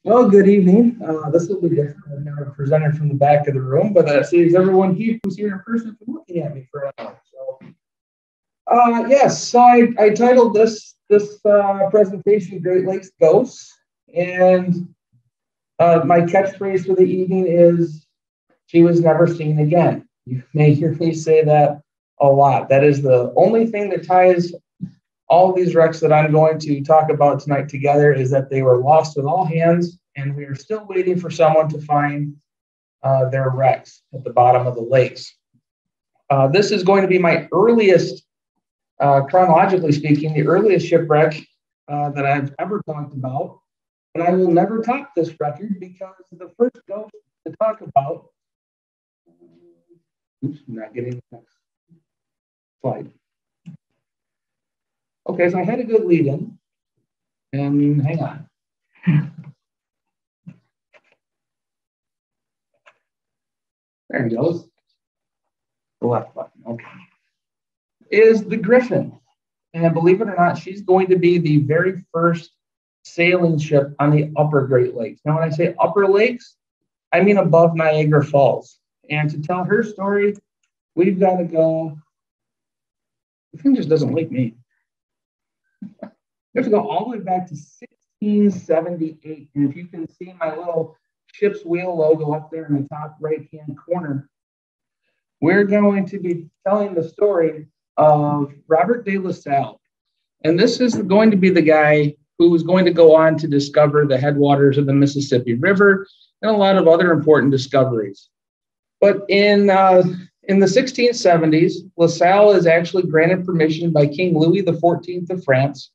Well, good evening. This will be different. I've never presented from the back of the room, but that saves everyone here who's here in person from looking at me for an hour. So I titled this presentation "Great Lakes Ghosts," and my catchphrase for the evening is "She was never seen again." You may hear me say that a lot. That is the only thing that ties all of these wrecks that I'm going to talk about tonight together, is that they were lost with all hands, and we are still waiting for someone to find their wrecks at the bottom of the lakes. This is going to be my earliest, chronologically speaking, the earliest shipwreck that I've ever talked about, and I will never top this record because the first ghost to talk about, oops, I'm not getting the next slide. Okay, so I had a good lead in, and hang on. There he goes. The left button, okay. Is the Griffin. And believe it or not, she's going to be the very first sailing ship on the upper Great Lakes. Now, when I say upper lakes, I mean above Niagara Falls. And to tell her story, we've got to go, the thing just doesn't like me. We have to go all the way back to 1678. And if you can see my little ship's wheel logo up there in the top right-hand corner, we're going to be telling the story of Robert de La Salle. And this is going to be the guy who was going to go on to discover the headwaters of the Mississippi River and a lot of other important discoveries. But in the 1670s, La Salle is actually granted permission by King Louis XIV of France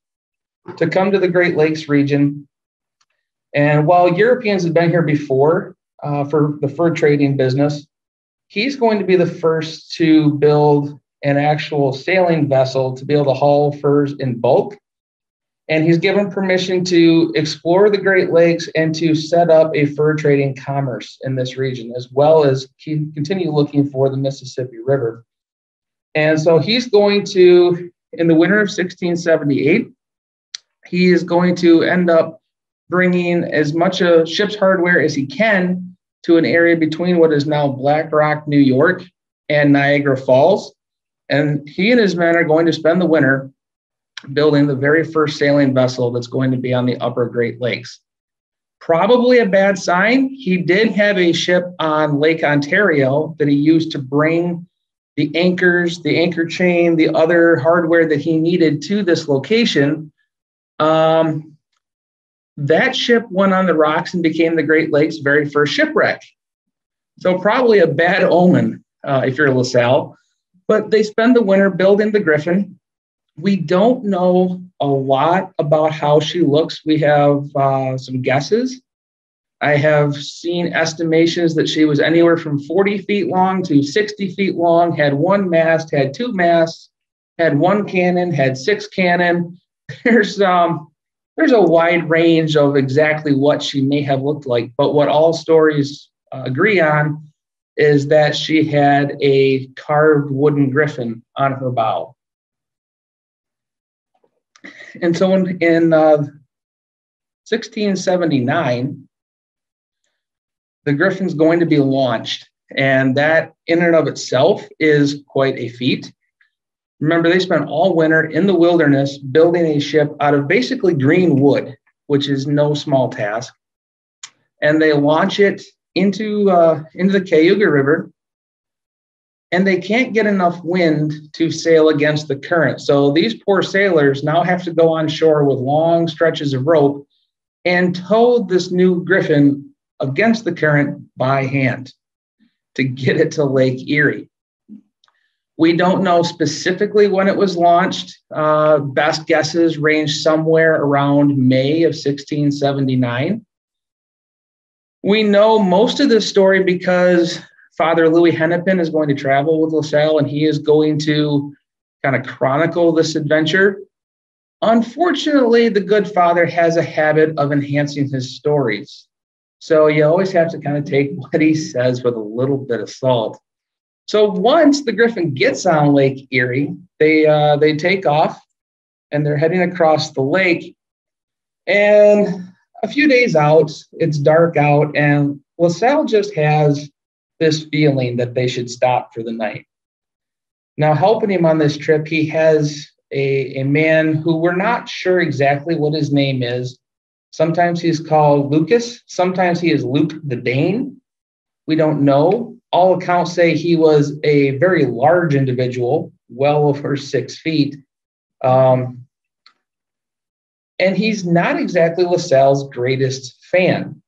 to come to the Great Lakes region. And while Europeans had been here before for the fur trading business, he's going to be the first to build an actual sailing vessel to be able to haul furs in bulk. And he's given permission to explore the Great Lakes and to set up a fur trading commerce in this region, as well as continue looking for the Mississippi River. And so he's going to, in the winter of 1678, he is going to end up bringing as much of ship's hardware as he can to an area between what is now Black Rock, New York, and Niagara Falls. And he and his men are going to spend the winter building the very first sailing vessel that's going to be on the upper Great Lakes. Probably a bad sign. He did have a ship on Lake Ontario that he used to bring the anchors, the anchor chain, the other hardware that he needed to this location. That ship went on the rocks and became the Great Lakes' very first shipwreck. So probably a bad omen if you're La Salle. But they spend the winter building the Griffin. We don't know a lot about how she looks. We have some guesses. I have seen estimations that she was anywhere from 40 feet long to 60 feet long, had one mast, had two masts, had one cannon, had six cannon. There's a wide range of exactly what she may have looked like, but what all stories agree on is that she had a carved wooden griffin on her bow. And so in 1679, the Griffin's going to be launched, and that in and of itself is quite a feat. Remember, they spent all winter in the wilderness building a ship out of basically green wood, which is no small task. And they launch it into the Cayuga River, and they can't get enough wind to sail against the current. So these poor sailors now have to go on shore with long stretches of rope and tow this new Griffin against the current by hand to get it to Lake Erie. We don't know specifically when it was launched. Best guesses range somewhere around May of 1679. We know most of this story because Father Louis Hennepin is going to travel with La Salle, and he is going to kind of chronicle this adventure. Unfortunately, the good father has a habit of enhancing his stories. So you always have to kind of take what he says with a little bit of salt. So once the Griffin gets on Lake Erie, they take off, and they're heading across the lake. And A few days out, it's dark out, and LaSalle just has this feeling that they should stop for the night. Now, helping him on this trip, he has a man who we're not sure exactly what his name is. Sometimes he's called Lucas. Sometimes he is Luke the Dane. We don't know. All accounts say he was a very large individual, well over 6 feet. And he's not exactly LaSalle's greatest fan.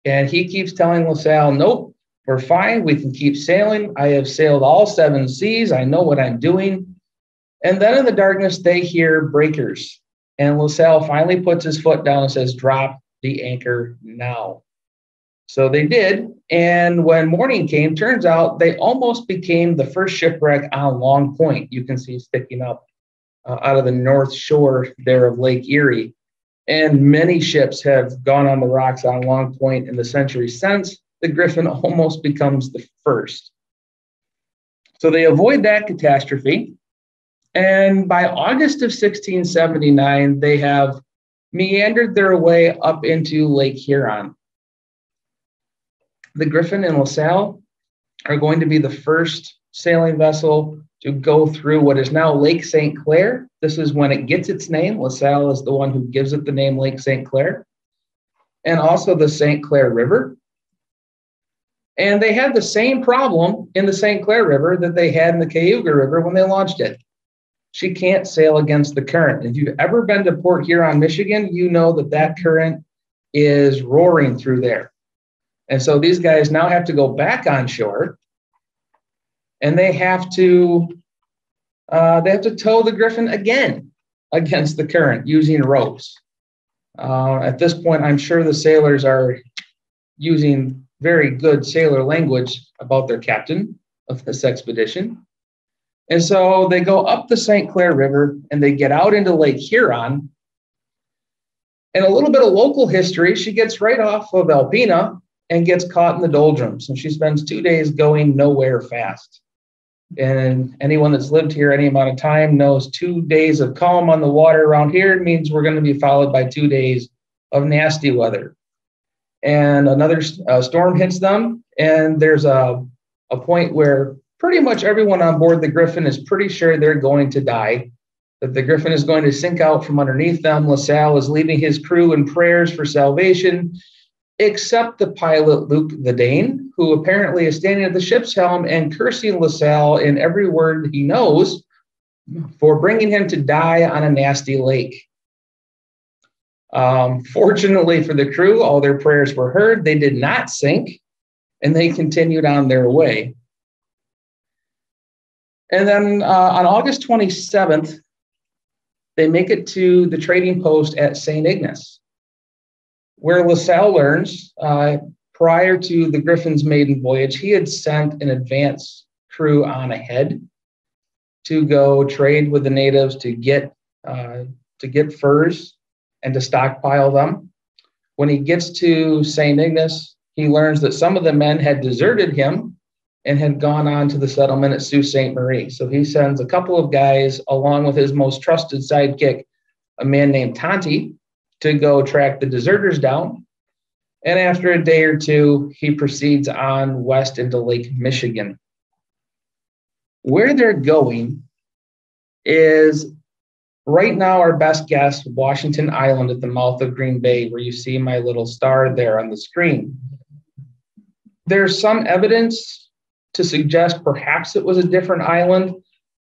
And he keeps telling LaSalle, nope, we're fine. We can keep sailing. I have sailed all 7 seas. I know what I'm doing. And then in the darkness, they hear breakers. And LaSalle finally puts his foot down and says, drop the anchor now. So they did. And when morning came, turns out they almost became the first shipwreck on Long Point. You can see sticking up out of the north shore there of Lake Erie. And many ships have gone on the rocks on Long Point in the century since. The Griffin almost becomes the first. So they avoid that catastrophe. And by August of 1679, they have meandered their way up into Lake Huron. The Griffin and LaSalle are going to be the first sailing vessel to go through what is now Lake St. Clair. This is when it gets its name. LaSalle is the one who gives it the name Lake St. Clair, and also the St. Clair River. And they had the same problem in the St. Clair River that they had in the Cayuga River when they launched it. She can't sail against the current. If you've ever been to Port Huron, Michigan, you know that that current is roaring through there. And so these guys now have to go back on shore, and they have to tow the Griffin again against the current using ropes. At this point, I'm sure the sailors are using very good sailor language about their captain of this expedition. And so they go up the St. Clair River and they get out into Lake Huron. And a little bit of local history, she gets right off of Alpena and gets caught in the doldrums. And she spends 2 days going nowhere fast. And anyone that's lived here any amount of time knows 2 days of calm on the water around here means we're going to be followed by 2 days of nasty weather. And another storm hits them. And there's a point where pretty much everyone on board the Griffin is pretty sure they're going to die, that the Griffin is going to sink out from underneath them. LaSalle is leading his crew in prayers for salvation, except the pilot, Luke the Dane, who apparently is standing at the ship's helm and cursing LaSalle in every word he knows for bringing him to die on a nasty lake. Fortunately for the crew, all their prayers were heard. They did not sink, and they continued on their way. And then on August 27th, they make it to the trading post at St. Ignace, where LaSalle learns prior to the Griffin's maiden voyage, he had sent an advance crew on ahead to go trade with the natives to get furs and to stockpile them. When he gets to St. Ignace, he learns that some of the men had deserted him and had gone on to the settlement at Sault Ste. Marie. So he sends a couple of guys along with his most trusted sidekick, a man named Tonti, to go track the deserters down. And after a day or two, he proceeds on west into Lake Michigan. Where they're going is right now our best guess, Washington Island at the mouth of Green Bay, where you see my little star there on the screen. There's some evidence to suggest perhaps it was a different island,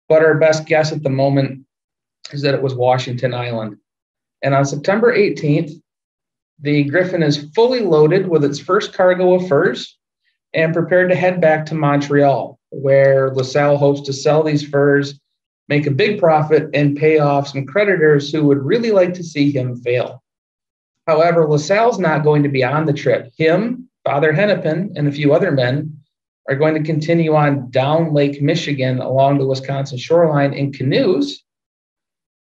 but our best guess at the moment is that it was Washington Island. And on September 18th, the Griffin is fully loaded with its first cargo of furs and prepared to head back to Montreal, where LaSalle hopes to sell these furs, make a big profit, and pay off some creditors who would really like to see him fail. However, LaSalle's not going to be on the trip. Him, Father Hennepin, and a few other men are going to continue on down Lake Michigan along the Wisconsin shoreline in canoes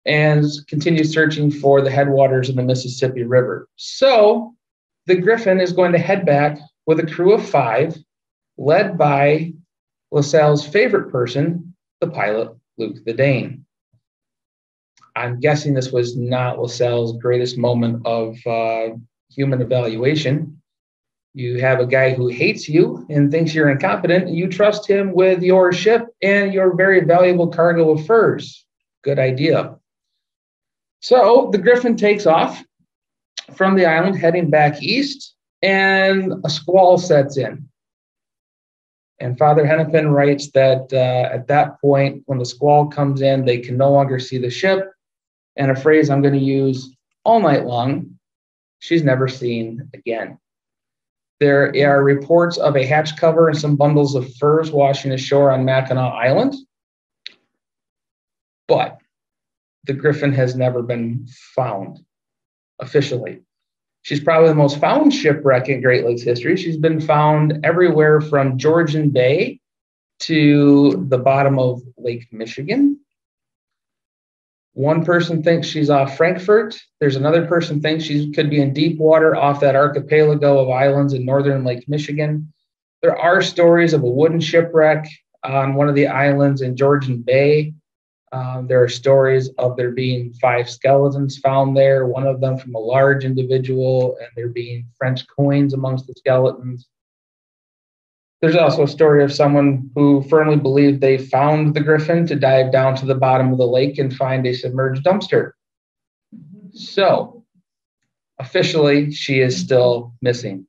and continue searching for the headwaters of the Mississippi River. So the Griffin is going to head back with a crew of 5, led by LaSalle's favorite person, the pilot, Luke the Dane. I'm guessing this was not LaSalle's greatest moment of human evaluation. You have a guy who hates you and thinks you're incompetent, and you trust him with your ship and your very valuable cargo of furs. Good idea. So the Griffin takes off from the island, heading back east, and a squall sets in. And Father Hennepin writes that at that point, when the squall comes in, they can no longer see the ship. And a phrase I'm going to use all night long, she's never seen again. There are reports of a hatch cover and some bundles of furs washing ashore on Mackinac Island. But the Griffin has never been found officially. She's probably the most found shipwreck in Great Lakes history. She's been found everywhere from Georgian Bay to the bottom of Lake Michigan. One person thinks she's off Frankfurt. There's another person thinks she could be in deep water off that archipelago of islands in northern Lake Michigan. There are stories of a wooden shipwreck on one of the islands in Georgian Bay. There are stories of there being 5 skeletons found there, one of them from a large individual, and there being French coins amongst the skeletons. There's also a story of someone who firmly believed they found the Griffin to dive down to the bottom of the lake and find a submerged dumpster. So, officially, she is still missing.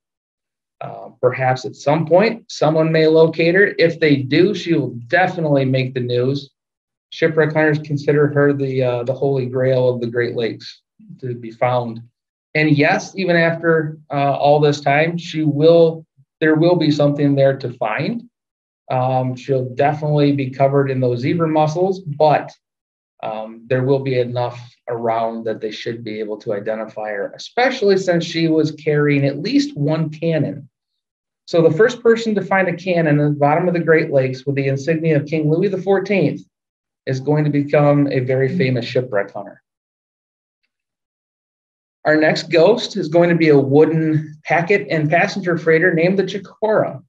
Perhaps at some point, someone may locate her. If they do, she will definitely make the news. Shipwreck hunters consider her the holy grail of the Great Lakes to be found. And yes, even after all this time, there will be something there to find. She'll definitely be covered in those zebra mussels, but there will be enough around that they should be able to identify her, especially since she was carrying at least one cannon. So the first person to find a cannon at the bottom of the Great Lakes with the insignia of King Louis XIV is going to become a very famous shipwreck hunter. Our next ghost is going to be a wooden packet and passenger freighter named the Chikura.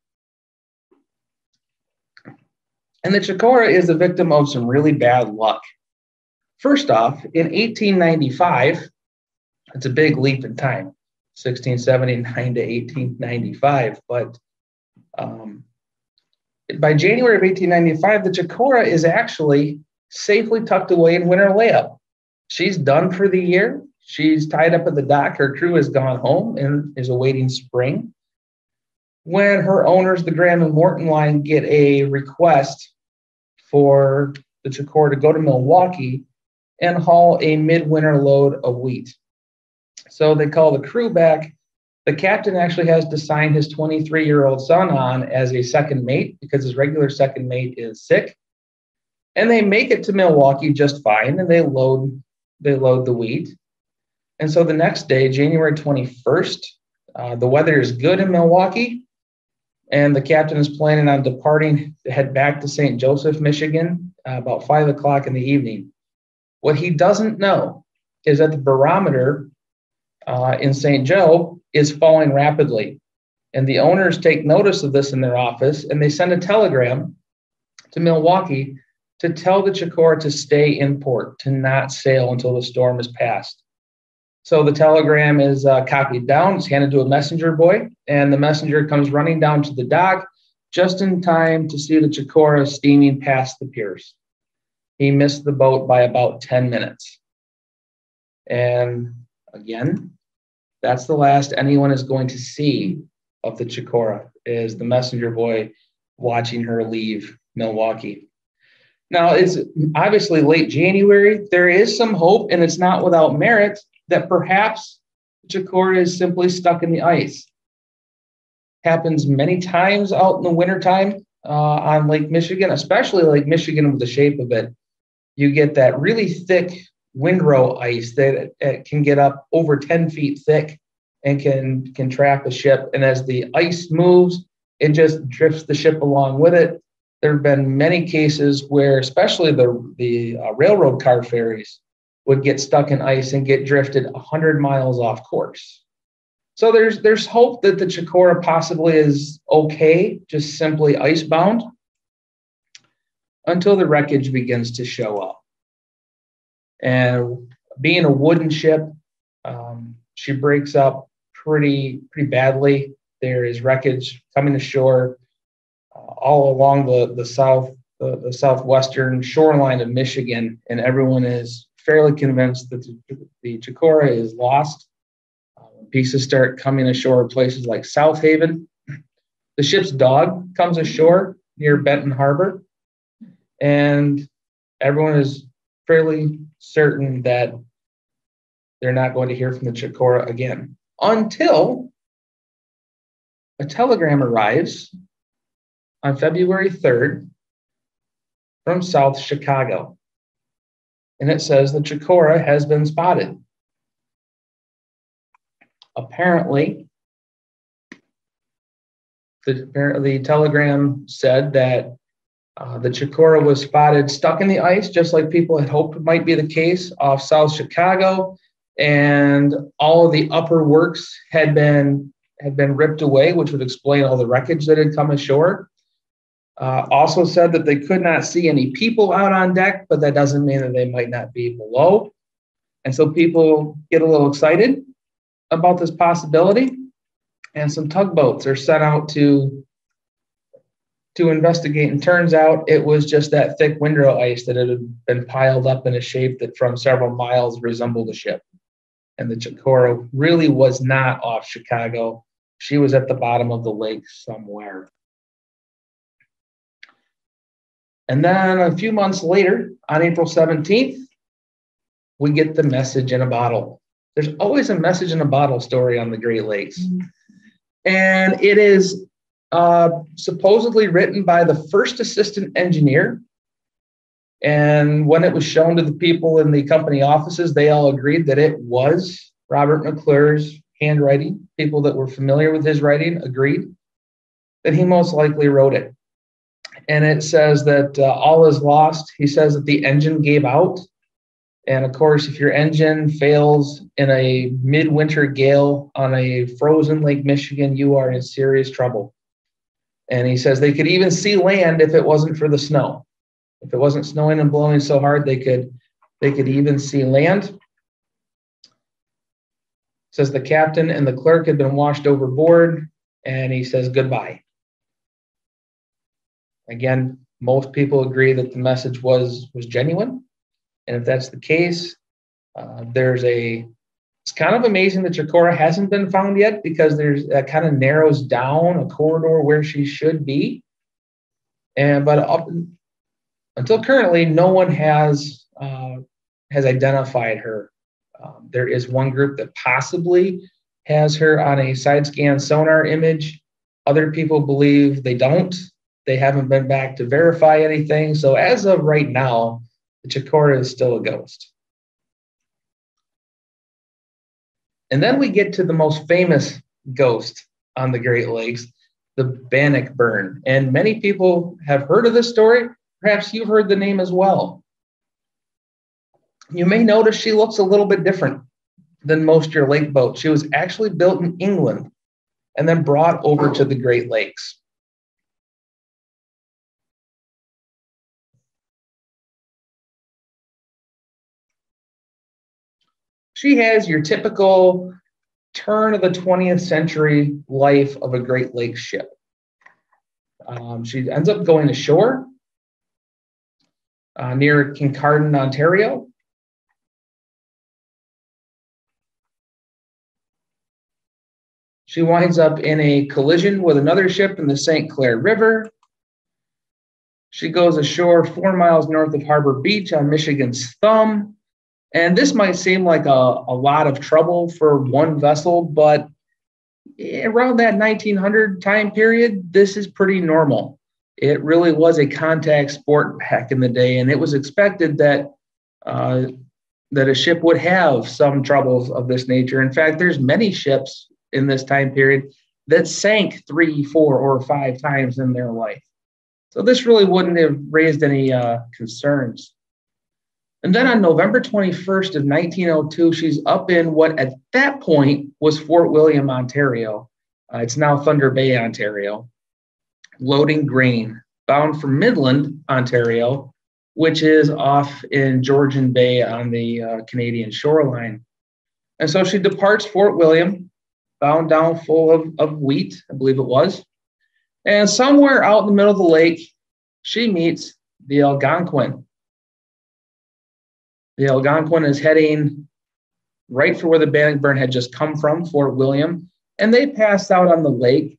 And the Chikura is a victim of some really bad luck. First off, in 1895, it's a big leap in time, 1679 to 1895, but by January of 1895, the Chikura is actually safely tucked away in winter layup. She's done for the year. She's tied up at the dock. Her crew has gone home and is awaiting spring. When her owners, the Graham and Morton Line, get a request for the Chikura to go to Milwaukee and haul a midwinter load of wheat. So they call the crew back. The captain actually has to sign his 23-year-old son on as a second mate because his regular second mate is sick. And they make it to Milwaukee just fine, and they load the wheat. And so the next day, January 21st, the weather is good in Milwaukee, and the captain is planning on departing to head back to St. Joseph, Michigan, about 5 o'clock in the evening. What he doesn't know is that the barometer in St. Joe is falling rapidly. And the owners take notice of this in their office, and they send a telegram to Milwaukee to tell the Chikura to stay in port, to not sail until the storm is passed. So the telegram is copied down, it's handed to a messenger boy, and the messenger comes running down to the dock just in time to see the Chikura steaming past the piers. He missed the boat by about 10 minutes. And again, that's the last anyone is going to see of the Chikura, is the messenger boy watching her leave Milwaukee. Now, it's obviously late January. There is some hope, and it's not without merit, that perhaps the Chikura is simply stuck in the ice. Happens many times out in the wintertime on Lake Michigan, especially Lake Michigan with the shape of it. You get that really thick windrow ice that can get up over 10 feet thick and can trap a ship. And as the ice moves, it just drifts the ship along with it. There have been many cases where, especially the railroad car ferries, would get stuck in ice and get drifted 100 miles off course. So there's hope that the Chikura possibly is okay, just simply icebound, until the wreckage begins to show up. And being a wooden ship, she breaks up pretty badly. There is wreckage coming ashore all along the southwestern shoreline of Michigan, and everyone is fairly convinced that the Chikura is lost. Pieces start coming ashore places like South Haven. The ship's dog comes ashore near Benton Harbor, and everyone is fairly certain that they're not going to hear from the Chikura again until a telegram arrives on February 3rd from South Chicago. And it says the Chikura has been spotted. Apparently, the telegram said that the Chikura was spotted stuck in the ice, just like people had hoped might be the case off South Chicago, and all of the upper works had been ripped away, which would explain all the wreckage that had come ashore. Also said that they could not see any people out on deck, but that doesn't mean that they might not be below. And so people get a little excited about this possibility, and some tugboats are sent out to investigate. And turns out it was just that thick windrow ice that had been piled up in a shape that from several miles resembled a ship. And the Chikura really was not off Chicago. She was at the bottom of the lake somewhere. And then a few months later, on April 17th, we get the message in a bottle. There's always a message in a bottle story on the Great Lakes. And it is supposedly written by the first assistant engineer. And when it was shown to the people in the company offices, they all agreed that it was Robert McClure's handwriting. People that were familiar with his writing agreed that he most likely wrote it. And it says that all is lost. He says that the engine gave out. And of course, if your engine fails in a midwinter gale on a frozen Lake Michigan, you are in serious trouble. And he says they could even see land if it wasn't for the snow. If it wasn't snowing and blowing so hard, they could even see land. Says the captain and the clerk had been washed overboard, and he says goodbye. Again, most people agree that the message was genuine. And if that's the case, it's kind of amazing that Chikura hasn't been found yet, because that kind of narrows down a corridor where she should be. But until currently, no one has identified her. There is one group that possibly has her on a side scan sonar image. Other people believe they don't. They haven't been back to verify anything. So as of right now, the Chikura is still a ghost. And then we get to the most famous ghost on the Great Lakes, the Bannock Burn. And many people have heard of this story. Perhaps you've heard the name as well. You may notice she looks a little bit different than most of your lake boats. She was actually built in England and then brought over to the Great Lakes. She has your typical turn of the 20th century life of a Great Lakes ship. She ends up going ashore near Kincardine, Ontario. She winds up in a collision with another ship in the St. Clair River. She goes ashore 4 miles north of Harbor Beach on Michigan's Thumb. And this might seem like a lot of trouble for one vessel, but around that 1900 time period, this is pretty normal. It really was a contact sport back in the day, and it was expected that a ship would have some troubles of this nature. In fact, there's many ships in this time period that sank 3, 4, or 5 times in their life. So this really wouldn't have raised any concerns. And then on November 21st of 1902, she's up in what at that point was Fort William, Ontario. It's now Thunder Bay, Ontario, loading grain, bound for Midland, Ontario, which is off in Georgian Bay on the Canadian shoreline. And so she departs Fort William, bound down full of wheat, I believe it was. And somewhere out in the middle of the lake, she meets the Algonquin. The Algonquin is heading right for where the Bannock Burn had just come from, Fort William, and they passed out on the lake.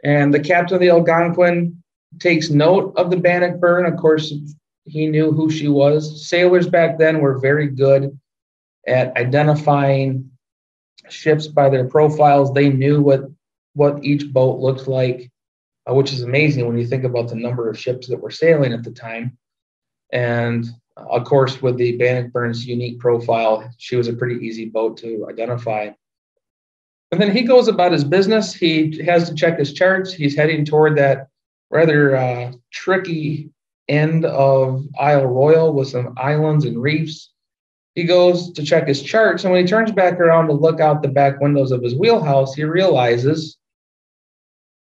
And the captain of the Algonquin takes note of the Bannock Burn. Of course, he knew who she was. Sailors back then were very good at identifying ships by their profiles. They knew what each boat looked like, which is amazing when you think about the number of ships that were sailing at the time. And of course, with the Bannock Burn's unique profile, she was a pretty easy boat to identify. And then he goes about his business. He has to check his charts. He's heading toward that rather tricky end of Isle Royale with some islands and reefs. He goes to check his charts, and when he turns back around to look out the back windows of his wheelhouse, he realizes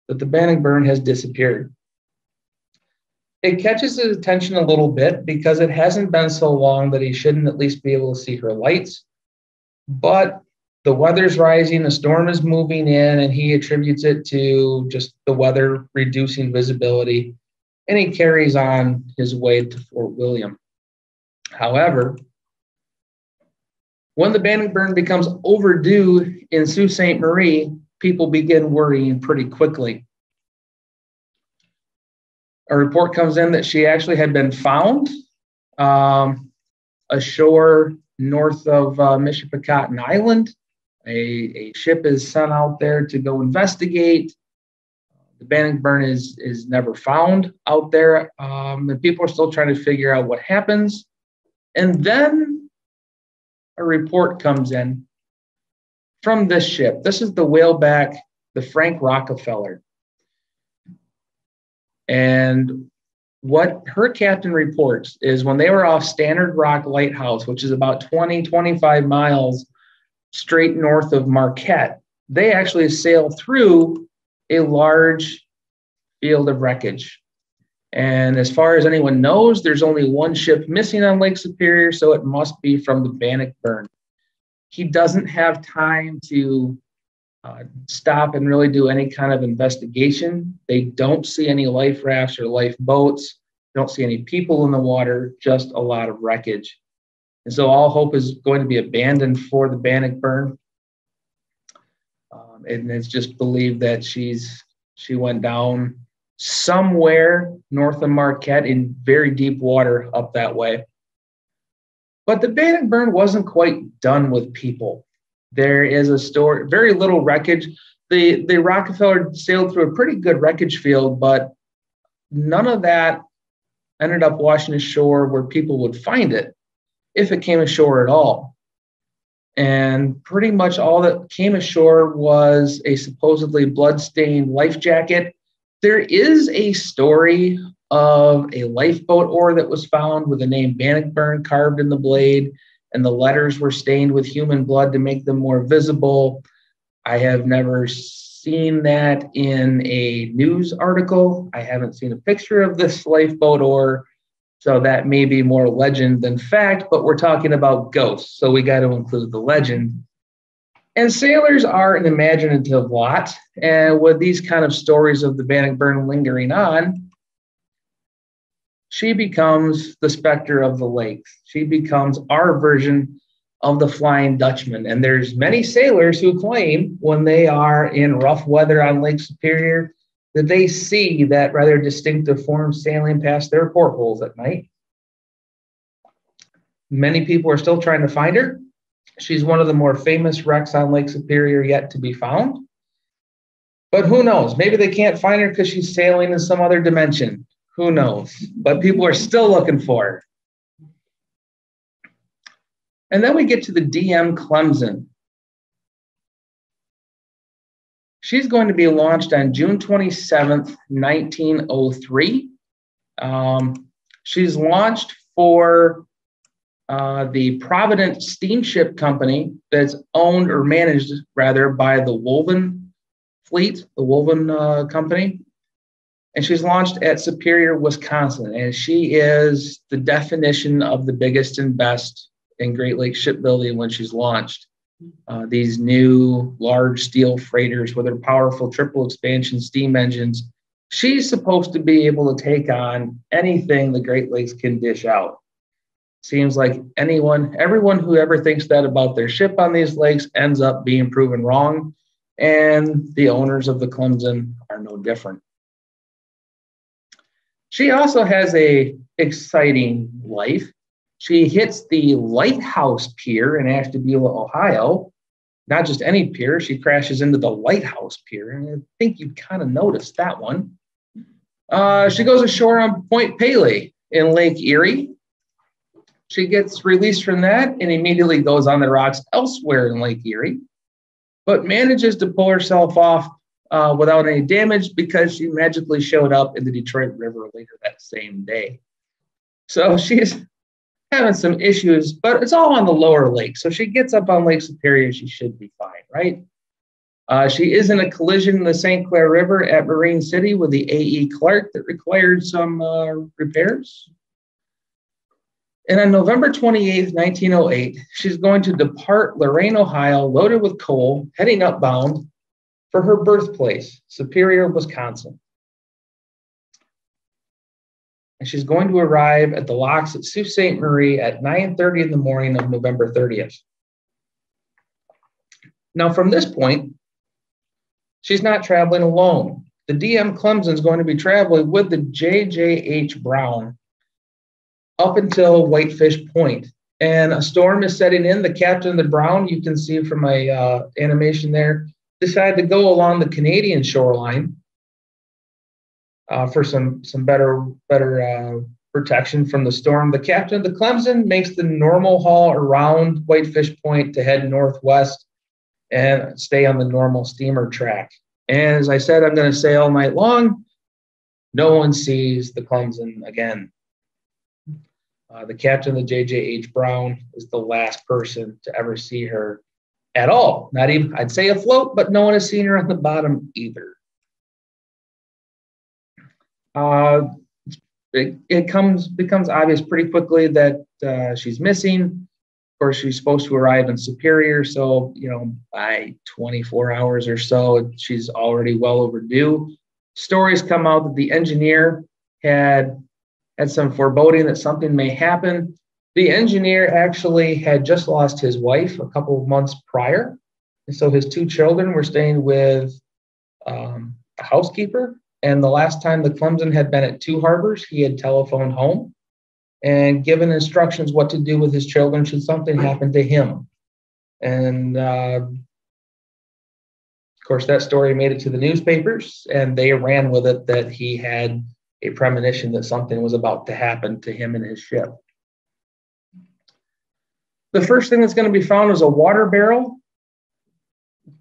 that the Bannock Burn has disappeared. It catches his attention a little bit because it hasn't been so long that he shouldn't at least be able to see her lights. But the weather's rising, the storm is moving in, and he attributes it to just the weather reducing visibility, and he carries on his way to Fort William. However, when the Bannock Burn becomes overdue in Sault Ste. Marie, people begin worrying pretty quickly. A report comes in that she actually had been found ashore north of Michipicoten Island. A ship is sent out there to go investigate. The Bannock Burn is never found out there, and people are still trying to figure out what happens. And then a report comes in from this ship. This is the whaleback, the Frank Rockefeller. And what her captain reports is when they were off Standard Rock Lighthouse, which is about 25 miles straight north of Marquette, they actually sailed through a large field of wreckage. And as far as anyone knows, there's only one ship missing on Lake Superior, so it must be from the Bannock Burn. He doesn't have time to stop and really do any kind of investigation. They don't see any life rafts or lifeboats. Don't see any people in the water, just a lot of wreckage. And so all hope is going to be abandoned for the Bannock Burn. And it's just believed that she went down somewhere north of Marquette in very deep water up that way. But the Bannock Burn wasn't quite done with people. There is a story, very little wreckage. The Rockefeller sailed through a pretty good wreckage field, but none of that ended up washing ashore where people would find it, if it came ashore at all. And pretty much all that came ashore was a supposedly blood-stained life jacket. There is a story of a lifeboat oar that was found with the name Bannock Burn carved in the blade, and the letters were stained with human blood to make them more visible. I have never seen that in a news article. I haven't seen a picture of this lifeboat oar, so that may be more legend than fact, but we're talking about ghosts, so we got to include the legend. And sailors are an imaginative lot, and with these kind of stories of the Bannock Burn lingering on, she becomes the specter of the lakes. She becomes our version of the Flying Dutchman. And there's many sailors who claim when they are in rough weather on Lake Superior that they see that rather distinctive form sailing past their portholes at night. Many people are still trying to find her. She's one of the more famous wrecks on Lake Superior yet to be found. But who knows? Maybe they can't find her because she's sailing in some other dimension. Who knows? But people are still looking for her. And then we get to the DM Clemson. She's going to be launched on June 27th, 1903. She's launched for the Provident Steamship Company that's owned or managed, rather, by the Woven Fleet, the Woven Company. And she's launched at Superior, Wisconsin. And she is the definition of the biggest and best in Great Lakes shipbuilding when she's launched. These new large steel freighters with their powerful triple expansion steam engines, she's supposed to be able to take on anything the Great Lakes can dish out. Seems like everyone who ever thinks that about their ship on these lakes ends up being proven wrong, and the owners of the Clemson are no different. She also has an exciting life. She hits the Lighthouse Pier in Ashtabula, Ohio. Not just any pier, she crashes into the Lighthouse Pier, and I think you kind of noticed that one. She goes ashore on Point Pele in Lake Erie. She gets released from that and immediately goes on the rocks elsewhere in Lake Erie, but manages to pull herself off without any damage because she magically showed up in the Detroit River later that same day. So she's having some issues, but it's all on the lower lake. So she gets up on Lake Superior, she should be fine, right? She is in a collision in the St. Clair River at Marine City with the A.E. Clark that required some repairs. And on November 28th, 1908, she's going to depart Lorain, Ohio, loaded with coal, heading upbound for her birthplace, Superior, Wisconsin. And she's going to arrive at the locks at Sault Ste. Marie at 9:30 in the morning of November 30th. Now, from this point, she's not traveling alone. The DM Clemson is going to be traveling with the JJH Brown up until Whitefish Point. And a storm is setting in. The captain of the Brown, you can see from my animation there, decided to go along the Canadian shoreline for some better protection from the storm. The captain of the Clemson makes the normal haul around Whitefish Point to head northwest and stay on the normal steamer track. And as I said, I'm going to say all night long, no one sees the Clemson again. The captain of the JJH Brown is the last person to ever see her at all. Not even, I'd say afloat, but no one has seen her on the bottom either. It becomes obvious pretty quickly that she's missing. Of course, she's supposed to arrive in Superior, so by 24 hours or so, she's already well overdue. Stories come out that the engineer had some foreboding that something may happen. The engineer actually had just lost his wife a couple of months prior, and so his two children were staying with a housekeeper. And the last time the Clemson had been at Two Harbors, he had telephoned home and given instructions what to do with his children should something happen to him. And of course, that story made it to the newspapers, and they ran with it that he had a premonition that something was about to happen to him and his ship. The first thing that's going to be found is a water barrel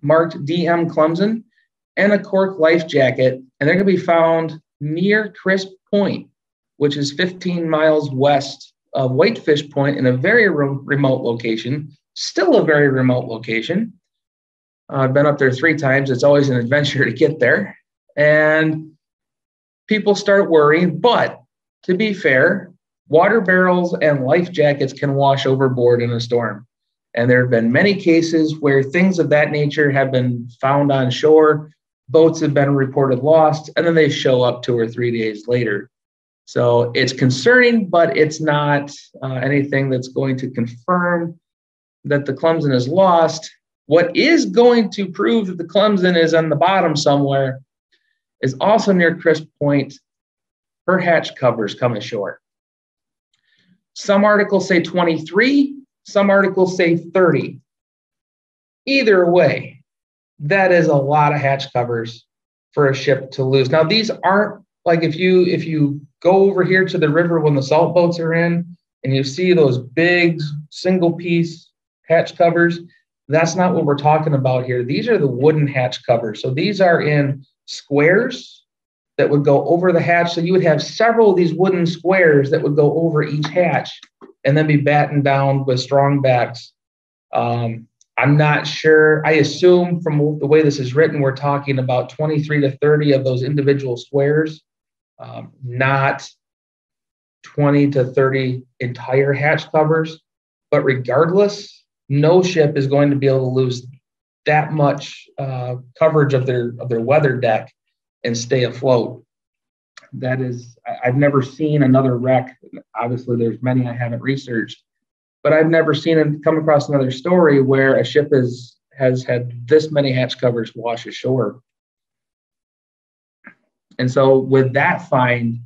marked DM Clemson and a cork life jacket, and they're going to be found near Crisp Point, which is 15 miles west of Whitefish Point in a very remote location, still a very remote location. I've been up there 3 times. It's always an adventure to get there. And people start worrying, but to be fair, water barrels and life jackets can wash overboard in a storm. And there have been many cases where things of that nature have been found on shore, boats have been reported lost, and then they show up 2 or 3 days later. So it's concerning, but it's not anything that's going to confirm that the Clemson is lost. What is going to prove that the Clemson is on the bottom somewhere is also near Crisp Point. Her hatch covers come ashore. Some articles say 23, some articles say 30. Either way, that is a lot of hatch covers for a ship to lose. Now, these aren't like if you go over here to the river when the salt boats are in and you see those big single piece hatch covers, that's not what we're talking about here. These are the wooden hatch covers. So these are in squares that would go over the hatch. So you would have several of these wooden squares that would go over each hatch and then be battened down with strong backs. I'm not sure. I assume from the way this is written, we're talking about 23 to 30 of those individual squares not 20 to 30 entire hatch covers. But regardless, no ship is going to be able to lose that much coverage of their weather deck and stay afloat. That is, I've never seen another wreck. Obviously, there's many I haven't researched, but I've never seen and come across another story where a ship has had this many hatch covers wash ashore. And so with that find,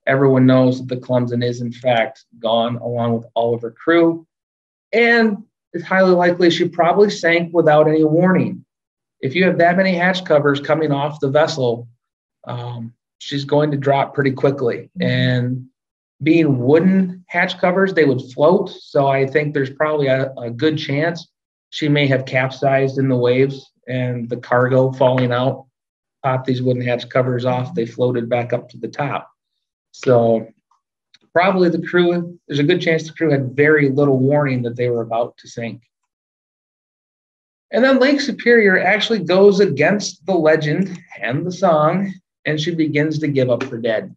everyone knows that the Clemson is in fact gone, along with all of her crew. And it's highly likely she probably sank without any warning. If you have that many hatch covers coming off the vessel, she's going to drop pretty quickly. And being wooden hatch covers, they would float. So I think there's probably a good chance she may have capsized in the waves and the cargo falling out, popped these wooden hatch covers off. They floated back up to the top. So probably the crew, there's a good chance the crew had very little warning that they were about to sink. And then Lake Superior actually goes against the legend and the song, and she begins to give up for dead,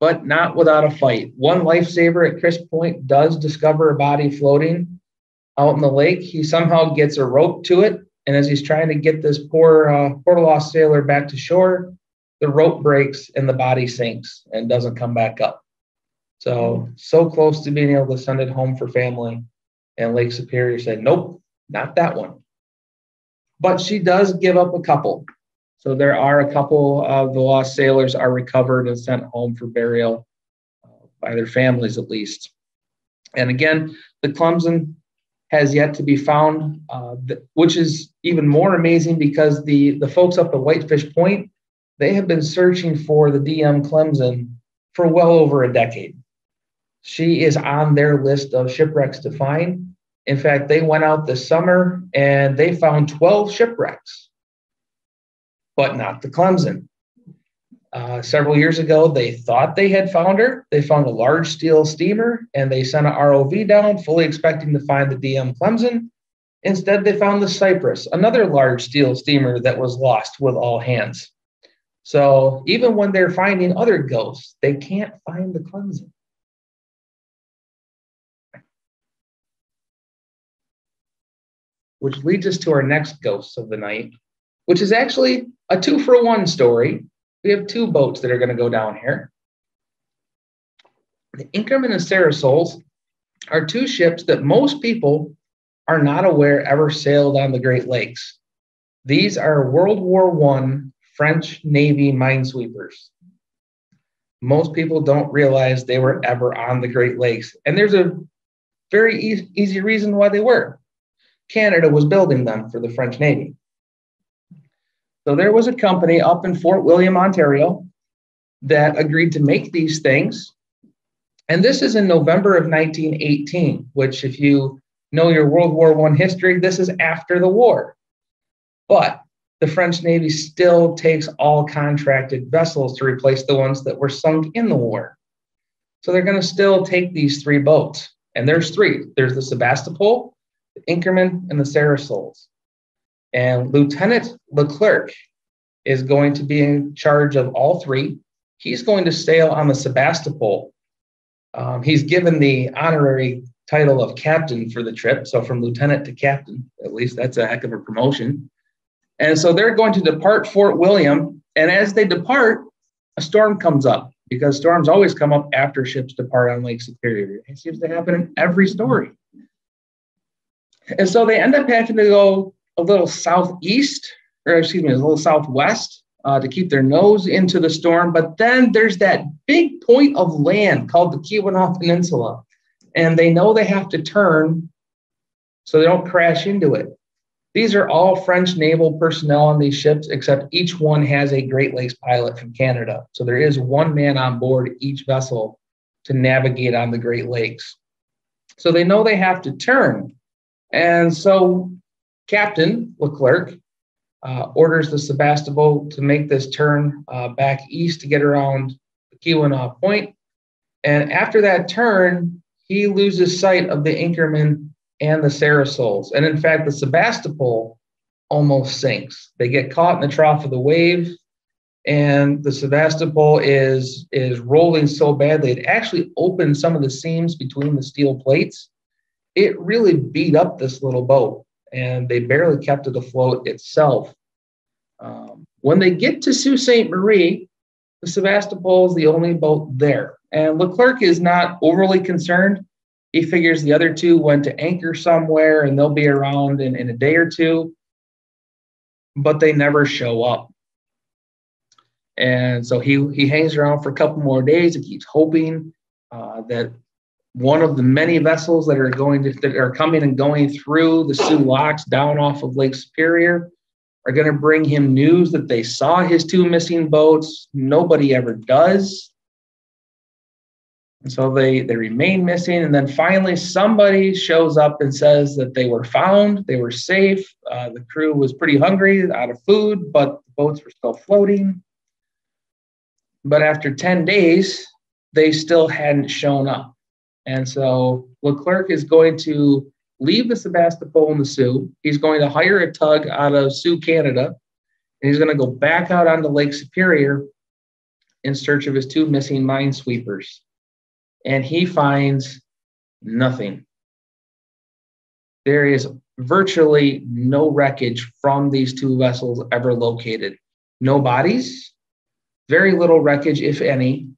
but not without a fight. One lifesaver at Crisp Point does discover a body floating out in the lake. He somehow gets a rope to it, and as he's trying to get this poor lost sailor back to shore, the rope breaks and the body sinks and doesn't come back up. So close to being able to send it home for family. And Lake Superior said, nope, not that one. But she does give up a couple. So there are a couple of the lost sailors are recovered and sent home for burial by their families, at least. And again, the Clemson has yet to be found, which is even more amazing because the folks up at Whitefish Point, they have been searching for the DM Clemson for well over a decade. She is on their list of shipwrecks to find. In fact, they went out this summer and they found 12 shipwrecks, but not the Clemson. Several years ago, they thought they had found her. They found a large steel steamer and they sent an ROV down, fully expecting to find the DM Clemson. Instead, they found the Cypress, another large steel steamer that was lost with all hands. So even when they're finding other ghosts, they can't find the Clemson. Which leads us to our next ghosts of the night, which is actually a 2-for-1 story. We have 2 boats that are going to go down here. The Inkerman and Sarasols are 2 ships that most people are not aware ever sailed on the Great Lakes. These are World War I French Navy minesweepers. Most people don't realize they were ever on the Great Lakes. And there's a very easy reason why they were. Canada was building them for the French Navy. So there was a company up in Fort William, Ontario, that agreed to make these things. And this is in November of 1918, which if you know your World War I history, this is after the war. But the French Navy still takes all contracted vessels to replace the ones that were sunk in the war. So they're going to still take these 3 boats. And there's 3. There's the Sebastopol, the Inkerman, and the Sarasols. And Lieutenant Leclerc is going to be in charge of all 3. He's going to sail on the Sebastopol. He's given the honorary title of captain for the trip. So from lieutenant to captain, at least that's a heck of a promotion. And so they're going to depart Fort William. And as they depart, a storm comes up because storms always come up after ships depart on Lake Superior. It seems to happen in every story. And so they end up having to go a little southwest to keep their nose into the storm. But then there's that big point of land called the Keweenaw Peninsula. And they know they have to turn so they don't crash into it. These are all French naval personnel on these ships, except each one has a Great Lakes pilot from Canada. So there is one man on board each vessel to navigate on the Great Lakes. So they know they have to turn. And so Captain Leclerc orders the Sebastopol to make this turn back east to get around the Keweenaw Point. And after that turn, he loses sight of the Inkerman and the Sarasols. And in fact, the Sebastopol almost sinks. They get caught in the trough of the wave. and the Sevastopol is rolling so badly, it actually opened some of the seams between the steel plates. It really beat up this little boat, and they barely kept it afloat itself. When they get to Sault Ste. Marie, the Sevastopol is the only boat there. And Leclerc is not overly concerned. He figures the other two went to anchor somewhere and they'll be around in a day or two, but they never show up. And so he hangs around for a couple more days. He keeps hoping that one of the many vessels that are coming and going through the Soo locks down off of Lake Superior are going to bring him news that they saw his two missing boats. Nobody ever does. And so they remain missing. And then finally, somebody shows up and says that they were found, they were safe. The crew was pretty hungry, out of food, but the boats were still floating. But after 10 days, they still hadn't shown up. And so Leclerc is going to leave the Sevastopol in the Soo. He's going to hire a tug out of Sioux, Canada, and he's going to go back out onto Lake Superior in search of his two missing minesweepers. And he finds nothing. There is virtually no wreckage from these two vessels ever located. No bodies, very little wreckage, if any.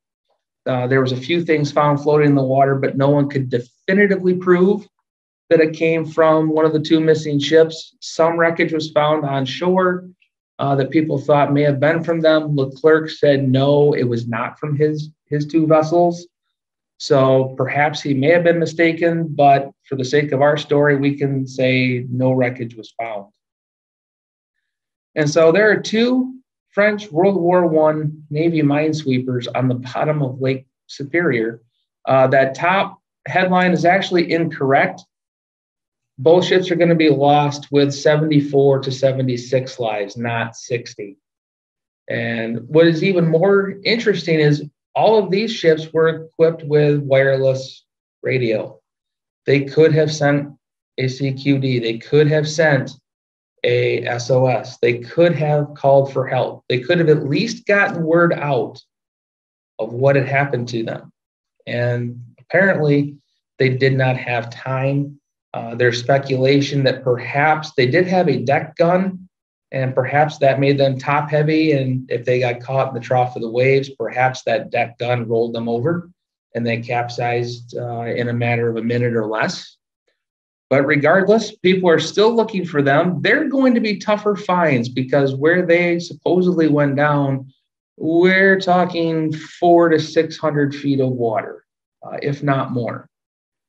There was a few things found floating in the water, but no one could definitively prove that it came from one of the two missing ships. Some wreckage was found on shore that people thought may have been from them. Leclerc said no, it was not from his two vessels. So perhaps he may have been mistaken, but for the sake of our story, we can say no wreckage was found. And so there are two French World War I Navy minesweepers on the bottom of Lake Superior. That top headline is actually incorrect. Both ships are going to be lost with 74 to 76 lives, not 60. And what is even more interesting is all of these ships were equipped with wireless radio. They could have sent a CQD. They could have sent a SOS. They could have called for help. They could have at least gotten word out of what had happened to them. And apparently, they did not have time. There's speculation that perhaps they did have a deck gun, and perhaps that made them top heavy. And if they got caught in the trough of the waves, perhaps that deck gun rolled them over and they capsized in a matter of a minute or less. But regardless, people are still looking for them. They're going to be tougher finds because where they supposedly went down, we're talking 400 to 600 feet of water, if not more.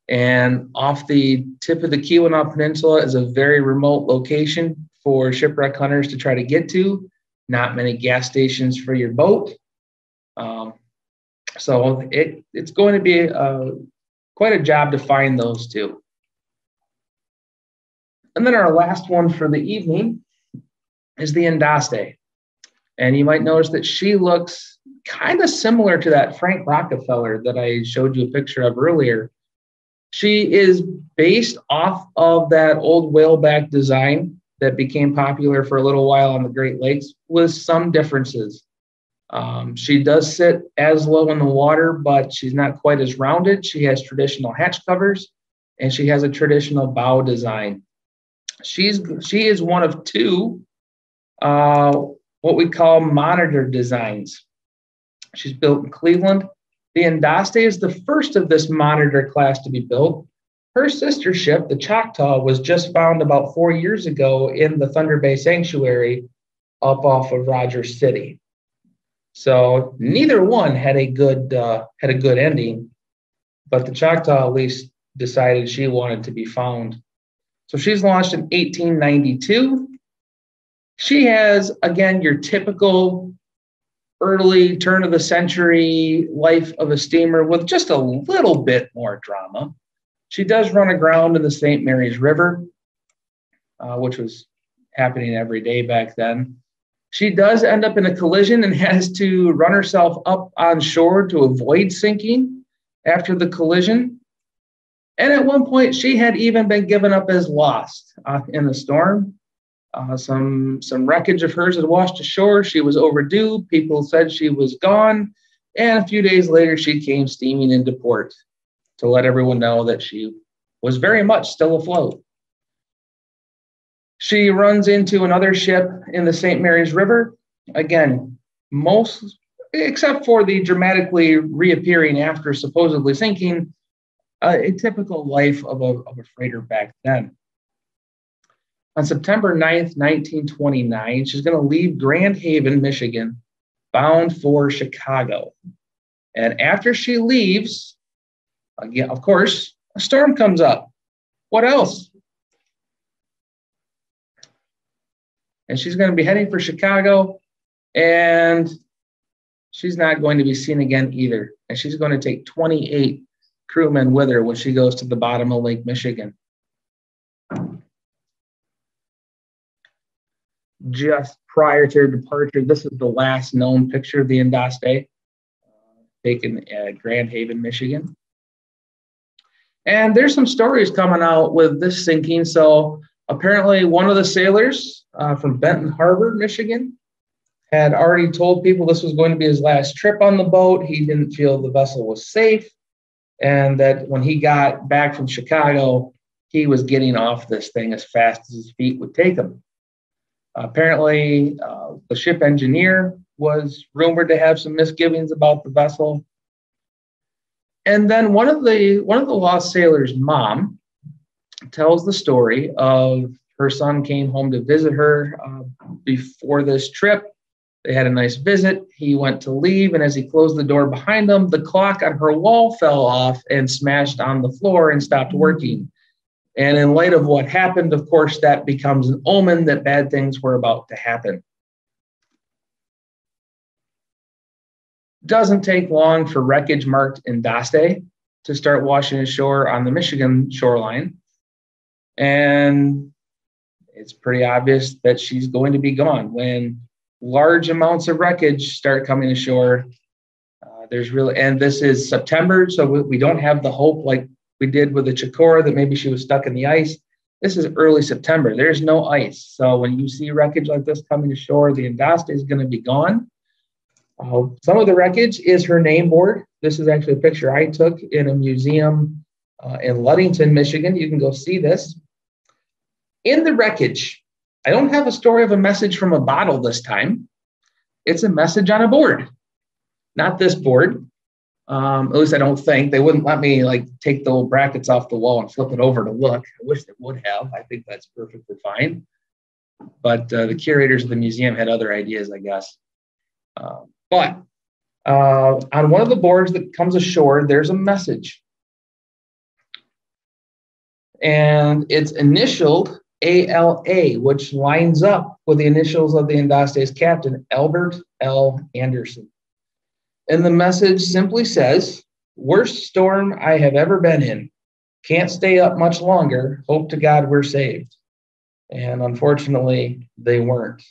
And off the tip of the Keweenaw Peninsula is a very remote location for shipwreck hunters to try to get to. Not many gas stations for your boat. So it's going to be quite a job to find those two. And then our last one for the evening is the Endoste. And you might notice that she looks kind of similar to that Frank Rockefeller that I showed you a picture of earlier. She is based off of that old whaleback design that became popular for a little while on the Great Lakes with some differences. She does sit as low in the water, but she's not quite as rounded. She has traditional hatch covers, and she has a traditional bow design. She is one of two what we call monitor designs. She's built in Cleveland. The Endoste is the first of this monitor class to be built. Her sister ship, the Choctaw, was just found about 4 years ago in the Thunder Bay Sanctuary up off of Rogers City. So neither one had a good ending, but the Choctaw at least decided she wanted to be found. So she's launched in 1892. She has, again, your typical early turn of the century life of a steamer with just a little bit more drama. She does run aground in the St. Mary's River, which was happening every day back then. She does end up in a collision and has to run herself up on shore to avoid sinking after the collision. And at one point, she had even been given up as lost in the storm. Some wreckage of hers had washed ashore. She was overdue. People said she was gone. And a few days later, she came steaming into port to let everyone know that she was very much still afloat. She runs into another ship in the St. Mary's River. Again, most, except for the dramatically reappearing after supposedly sinking, a typical life of a freighter back then. On September 9th, 1929, she's going to leave Grand Haven, Michigan, bound for Chicago. And after she leaves, again, of course, a storm comes up. What else? And she's going to be heading for Chicago, and she's not going to be seen again either. And she's going to take 28 crewmen with her when she goes to the bottom of Lake Michigan. Just prior to her departure, this is the last known picture of the Endoste, taken at Grand Haven, Michigan. And there's some stories coming out with this sinking. So apparently one of the sailors from Benton Harbor, Michigan, had already told people this was going to be his last trip on the boat. He didn't feel the vessel was safe, and that when he got back from Chicago, he was getting off this thing as fast as his feet would take him. Apparently, the ship engineer was rumored to have some misgivings about the vessel. And then one of the lost sailors' mom tells the story of her son came home to visit her before this trip. They had a nice visit. He went to leave, and as he closed the door behind him, the clock on her wall fell off and smashed on the floor and stopped working. And in light of what happened, of course, that becomes an omen that bad things were about to happen. Doesn't take long for wreckage marked Endoste to start washing ashore on the Michigan shoreline. And it's pretty obvious that she's going to be gone. When large amounts of wreckage start coming ashore, and this is September, so we don't have the hope like we did with the Chikura that maybe she was stuck in the ice. This is early September. There's no ice. So when you see wreckage like this coming ashore, the Endoste is going to be gone. Some of the wreckage is her name board. This is actually a picture I took in a museum in Ludington, Michigan. You can go see this. In the wreckage, I don't have a story of a message from a bottle this time. It's a message on a board, not this board. At least I don't think. They wouldn't let me take the little brackets off the wall and flip it over to look. I wish they would have. I think that's perfectly fine. But the curators of the museum had other ideas, I guess. But on one of the boards that comes ashore, there's a message. And it's initialed ALA, which lines up with the initials of the Endoste's captain, Albert L. Anderson. And the message simply says, "Worst storm I have ever been in. Can't stay up much longer. Hope to God we're saved." And unfortunately, they weren't.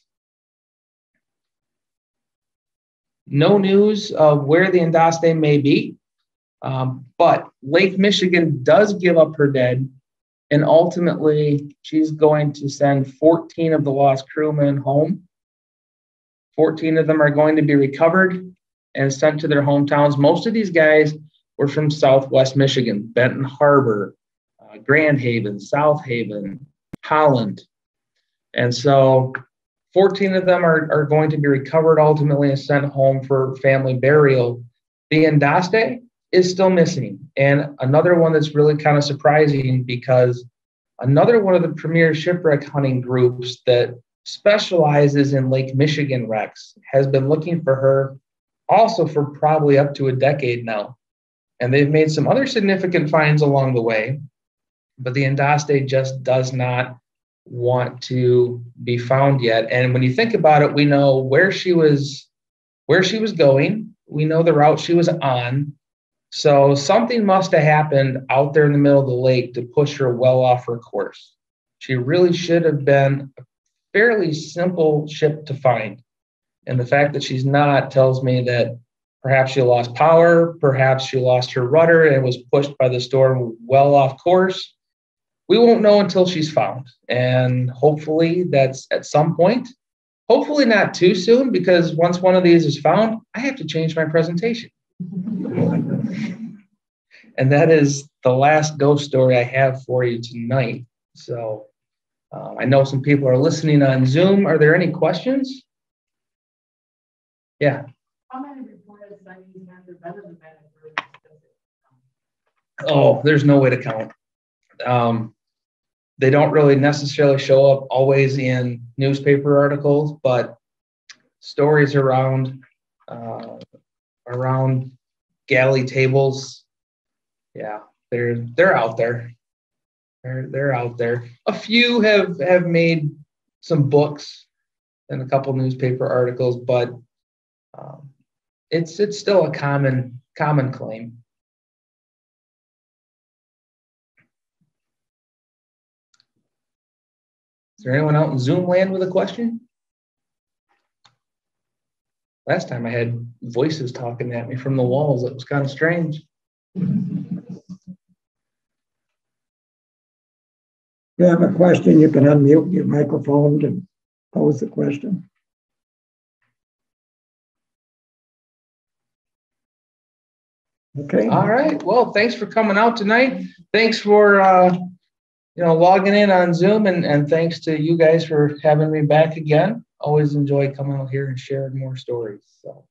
No news of where the Endoste may be, but Lake Michigan does give up her dead, and ultimately she's going to send 14 of the lost crewmen home. 14 of them are going to be recovered and sent to their hometowns. Most of these guys were from Southwest Michigan, Benton Harbor, Grand Haven, South Haven, Holland. And so 14 of them are going to be recovered ultimately and sent home for family burial. The Endoste is still missing. And another one that's really kind of surprising, because another one of the premier shipwreck hunting groups that specializes in Lake Michigan wrecks has been looking for her also for probably up to a decade now. And they've made some other significant finds along the way, but the Endoste just does not want to be found yet. And when you think about it, we know where she was going. We know the route she was on. So something must have happened out there in the middle of the lake to push her well off her course. She really should have been a fairly simple ship to find. And the fact that she's not tells me that perhaps she lost power, perhaps she lost her rudder and was pushed by the storm well off course. we won't know until she's found. And hopefully that's at some point. Hopefully not too soon, because once one of these is found, I have to change my presentation. And that is the last ghost story I have for you tonight. So I know some people are listening on Zoom. Are there any questions? Yeah. How many reported sightings have there been in the Bannock Burn? Oh, there's no way to count. They don't really necessarily show up always in newspaper articles, but stories around galley tables, yeah, they're out there. They're out there. A few have made some books and a couple newspaper articles, but it's still a common claim. Is there anyone out in Zoom land with a question? Last time I had voices talking at me from the walls. It was kind of strange. If you have a question, you can unmute your microphone and pose the question. Okay. All right. Well, thanks for coming out tonight. Thanks for logging in on Zoom, and thanks to you guys for having me back again. Always enjoy coming out here and sharing more stories. So.